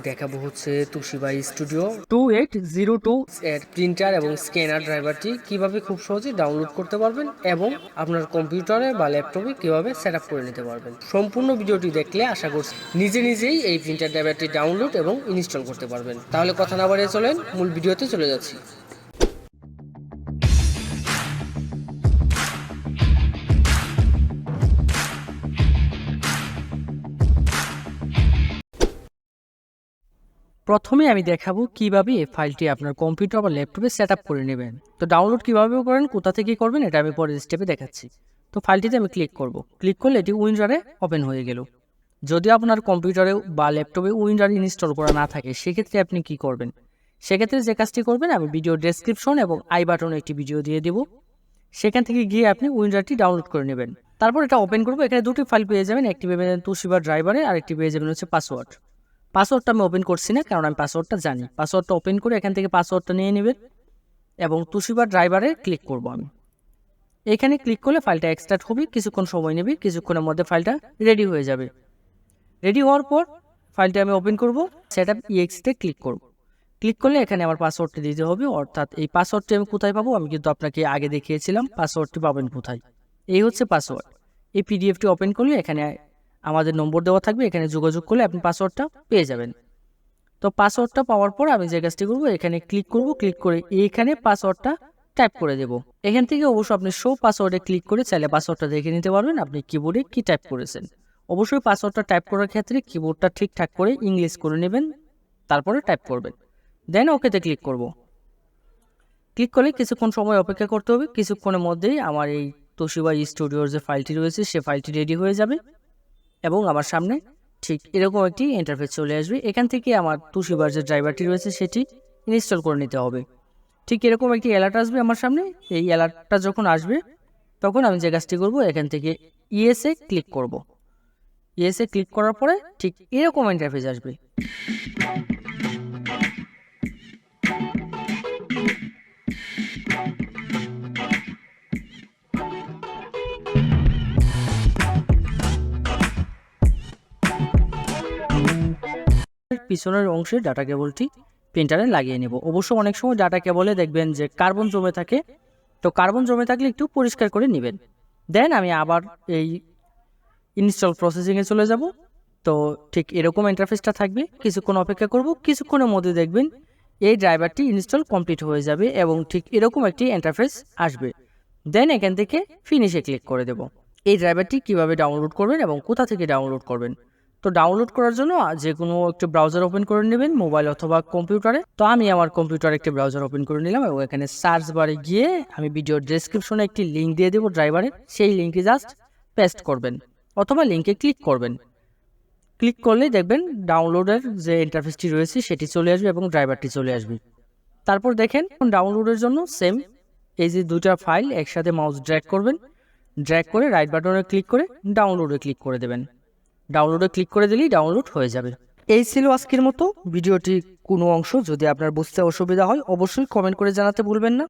দেখাবো হচ্ছে Toshiba studio 2802 এর প্রিন্টার এবং স্ক্যানার ড্রাইভারটি কিভাবে খুব সহজে ডাউনলোড করতে পারবেন এবং আপনার কম্পিউটারে বা ল্যাপটপে কিভাবে সেট আপ করে নিতে পারবেন। সম্পূর্ণ ভিডিওটি দেখলে আশা করছি নিজেই এই প্রিন্টার ড্রাইভারটি ডাউনলোড এবং ইনস্টল করতে পারবেন। তাহলে কথা না বাড়িয়ে চলেন মূল ভিডিওতে চলে যাচ্ছি। প্রথমে আমি দেখাবো কিভাবে এই ফাইলটি আপনার কম্পিউটার বা ল্যাপটপে সেট আপ করে নেবেন। তো ডাউনলোড কিভাবে করেন, কোথা থেকে করবেন, এটা আমি পরের স্টেপে দেখাচ্ছি। তো ফাইলটিতে আমি ক্লিক করব। ক্লিক করলে এটি উইন্ডোরে ওপেন হয়ে গেল। যদি আপনার কম্পিউটারে বা ল্যাপটপে উইন্ডোর ইনস্টল করা না থাকে, সেক্ষেত্রে আপনি কি করবেন? সেক্ষেত্রে যে কাজটি করবেন, আমি ভিডিও ডেসক্রিপশন এবং আই বাটনে একটি ভিডিও দিয়ে দেব। সেখান থেকে গিয়ে আপনি উইন্ডোরটি ডাউনলোড করে নেবেন। তারপর এটা ওপেন করবো। এখানে দুটি ফাইল পেয়ে যাবেন, একটি পেয়ে যাবেন তোশিবা ড্রাইভারে, আর একটি পেয়ে যাবেন হচ্ছে পাসওয়ার্ডটা আমি ওপেন করছি না, কারণ আমি পাসওয়ার্ডটা জানি। পাসওয়ার্ডটা ওপেন করে এখান থেকে পাসওয়ার্ডটা নিয়ে নেবেন এবং তোশিবা ড্রাইভারে ক্লিক করব। আমি এখানে ক্লিক করলে ফাইলটা এক্সট্রাক্ট হবে, কিছুক্ষণ সময় নেবে, কিছুক্ষণের মধ্যে ফাইলটা রেডি হয়ে যাবে। রেডি হওয়ার পর ফাইলটা আমি ওপেন করব, সেটআপ ইএক্সিতে ক্লিক করব। ক্লিক করলে এখানে আমার পাসওয়ার্ডটা দিতে হবে, অর্থাৎ এই পাসওয়ার্ডটি আমি কোথায় পাবো, আমি কিন্তু আপনাকে আগে দেখিয়েছিলাম পাসওয়ার্ডটি পাবেন কোথায়। এই হচ্ছে পাসওয়ার্ড। এই পিডিএফটি ওপেন করলে এখানে আমাদের নম্বর দেওয়া থাকবে, এখানে যোগাযোগ করলে আপনি পাসওয়ার্ডটা পেয়ে যাবেন। তো পাসওয়ার্ডটা পাওয়ার পর আমি যে কাজটি করবো, এখানে ক্লিক করব। ক্লিক করে এইখানে পাসওয়ার্ডটা টাইপ করে দেব। এখান থেকে অবশ্য আপনি শো পাসওয়ার্ডে ক্লিক করে চাইলে পাসওয়ার্ডটা দেখে নিতে পারবেন আপনি কিবোর্ডে কি টাইপ করেছেন। অবশ্যই পাসওয়ার্ডটা টাইপ করার ক্ষেত্রে কিবোর্ডটা ঠিকঠাক করে ইংলিশ করে নেবেন, তারপরে টাইপ করবেন। দেন ওকেতে ক্লিক করব। ক্লিক করলে কিছুক্ষণ সময় অপেক্ষা করতে হবে। কিছুক্ষণের মধ্যেই আমার এই তোশিবা স্টুডিওর যে ফাইলটি রয়েছে সে ফাইলটি রেডি হয়ে যাবে এবং আমার সামনে ঠিক এরকম একটি ইন্টারফেস চলে আসবে। এখান থেকে আমার তোশিবার যে ড্রাইভারটি রয়েছে সেটি ইনস্টল করে নিতে হবে। ঠিক এরকম একটি অ্যালার্ট আসবে আমার সামনে। এই অ্যালার্টটা যখন আসবে তখন আমি যে কাজটি করব, এখান থেকে ইএসএ ক্লিক করব। ইএসএ ক্লিক করার পরে ঠিক এরকম ইন্টারফেস আসবে। পিছনের অংশে ডাটা কেবলটি প্রিন্টারে লাগিয়ে নেব। অবশ্য অনেক সময় ডাটা কেবলে দেখবেন যে কার্বন জমে থাকে, তো কার্বন জমে থাকলে একটু পরিষ্কার করে নেবেন। দেন আমি আবার এই ইনস্টল প্রসেসিংয়ে চলে যাব। তো ঠিক এরকম ইন্টারফেসটা থাকবে। কিছুক্ষণ অপেক্ষা করব, কিছুক্ষণের মধ্যে দেখবেন এই ড্রাইভারটি ইনস্টল কমপ্লিট হয়ে যাবে এবং ঠিক এরকম একটি ইন্টারফেস আসবে। দেন এখান থেকে ফিনিশে ক্লিক করে দেব। এই ড্রাইভারটি কিভাবে ডাউনলোড করবেন এবং কোথা থেকে ডাউনলোড করবেন, তো ডাউনলোড করার জন্য যে কোনো একটি ব্রাউজার ওপেন করে নেবেন, মোবাইল অথবা কম্পিউটারে। তো আমি আমার কম্পিউটারে একটি ব্রাউজার ওপেন করে নিলাম এবং এখানে সার্চ বারে গিয়ে আমি ভিডিওর ডেসক্রিপশনে একটি লিঙ্ক দিয়ে দেবো ড্রাইভারের। সেই লিঙ্কটি জাস্ট পেস্ট করবেন অথবা লিঙ্কে ক্লিক করবেন। ক্লিক করলেই দেখবেন ডাউনলোডের যে ইন্টারফেসটি রয়েছে সেটি চলে আসবে এবং ড্রাইভারটি চলে আসবে। তারপর দেখেন ডাউনলোডের জন্য সেম এই যে দুটা ফাইল একসাথে মাউস ড্র্যাগ করবেন, ড্র্যাগ করে রাইট বাটনে ক্লিক করে ডাউনলোডে ক্লিক করে দেবেন। ডাউনলোডে ক্লিক করে দিলেই ডাউনলোড হয়ে যাবে। এই ছিল আজকের মতো ভিডিওটি। কোনো অংশ যদি আপনার বুঝতে অসুবিধা হয় অবশ্যই কমেন্ট করে জানাতে ভুলবেন না।